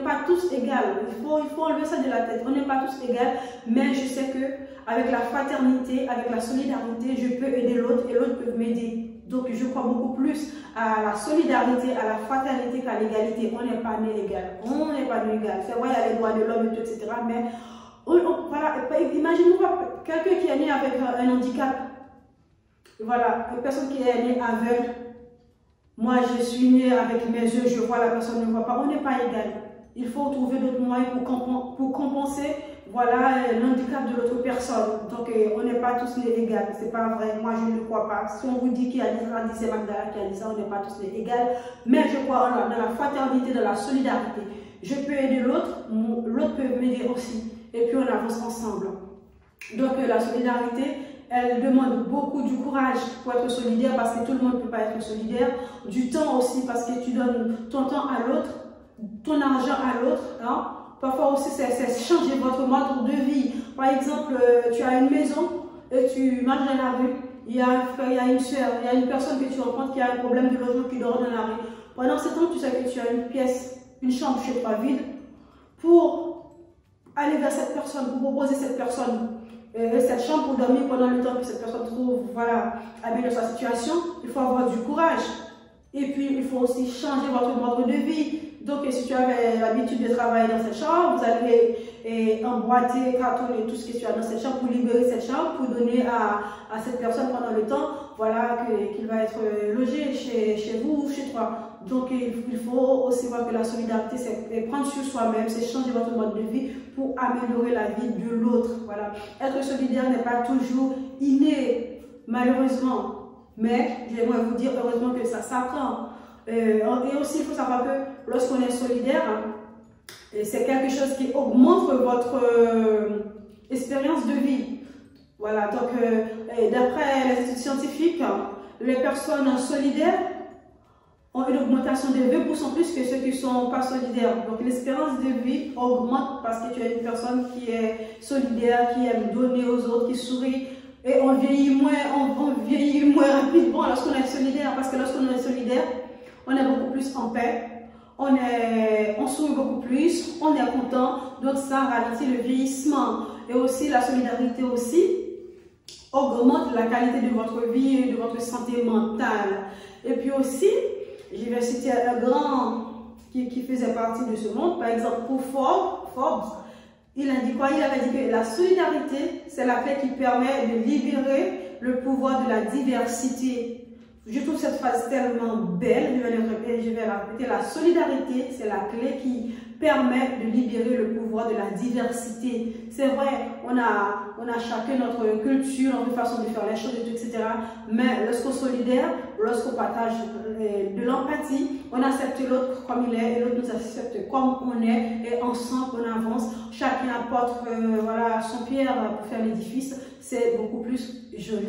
pas tous égaux. Il faut enlever ça de la tête. On n'est pas tous égaux, mais je sais que avec la fraternité, avec la solidarité, je peux aider l'autre et l'autre peut m'aider. Donc, je crois beaucoup plus à la solidarité, à la fraternité qu'à l'égalité. On n'est pas né égal. On n'est pas né égal. C'est vrai, il y a les droits de l'homme, etc. Mais voilà, imaginez-vous quelqu'un qui est né avec un handicap. Voilà, une personne qui est née aveugle. Moi, je suis née avec mes yeux, je vois, la personne ne voit pas. On n'est pas égal. Il faut trouver d'autres moyens pour compenser, voilà, l'handicap de l'autre personne. Donc, on n'est pas tous nés égaux. C'est pas vrai. Moi, je ne le crois pas. Si on vous dit qu'il y a dit ça, c'est Magdala qui a dit ça, on n'est pas tous nés égaux. Mais je crois dans la fraternité, dans la solidarité. Je peux aider l'autre, l'autre peut m'aider aussi. Et puis, on avance ensemble. Donc, la solidarité, elle demande beaucoup du courage pour être solidaire parce que tout le monde ne peut pas être solidaire. Du temps aussi parce que tu donnes ton temps à l'autre, ton argent à l'autre. Hein. Parfois aussi, c'est changer votre mode de vie. Par exemple, tu as une maison et tu marches dans la rue. Il y a un frère, il y a une soeur, il y a une personne que tu rencontres qui a un problème de logement qui dort dans la rue. Pendant ce temps, tu sais que tu as une pièce, une chambre chez toi vide pour aller vers cette personne, pour proposer cette personne. Cette chambre pour dormir pendant le temps que cette personne trouve, voilà, améliorer sa situation, il faut avoir du courage. Et puis, il faut aussi changer votre mode de vie. Donc, si tu avais l'habitude de travailler dans cette chambre, vous allez emboîter, cartonner tout ce que tu as dans cette chambre pour libérer cette chambre, pour donner à cette personne pendant le temps, voilà, qu'il va être logé chez vous ou chez toi. Donc, il faut aussi voir que la solidarité, c'est prendre sur soi-même, c'est changer votre mode de vie pour améliorer la vie de l'autre. Voilà. Être solidaire n'est pas toujours inné, malheureusement. Mais j'aimerais vous dire heureusement que ça s'apprend. Et aussi, il faut savoir que lorsqu'on est solidaire, c'est quelque chose qui augmente votre expérience de vie. Voilà, donc d'après les études scientifiques, les personnes solidaires ont une augmentation de 20% plus que ceux qui ne sont pas solidaires. Donc l'espérance de vie augmente parce que tu es une personne qui est solidaire, qui aime donner aux autres, qui sourit. Et on vieillit moins rapidement lorsqu'on est solidaire, parce que lorsqu'on est solidaire, on est beaucoup plus en paix, on sourit beaucoup plus, on est content, donc ça ralentit le vieillissement. Et aussi la solidarité aussi augmente la qualité de votre vie et de votre santé mentale. Et puis aussi, je vais citer un grand qui faisait partie de ce monde, par exemple pour Forbes. Il a dit quoi? Il avait dit que la solidarité, c'est la clé qui permet de libérer le pouvoir de la diversité. Je trouve cette phrase tellement belle, je vais la répéter. La solidarité, c'est la clé qui permet de libérer le pouvoir de la diversité. C'est vrai, on a chacun notre culture, notre façon de faire les choses, etc. Mais lorsqu'on est solidaire, lorsqu'on partage de l'empathie, on accepte l'autre comme il est et l'autre nous accepte comme on est et ensemble on avance. Chacun apporte voilà, son pierre pour faire l'édifice. C'est beaucoup plus joli.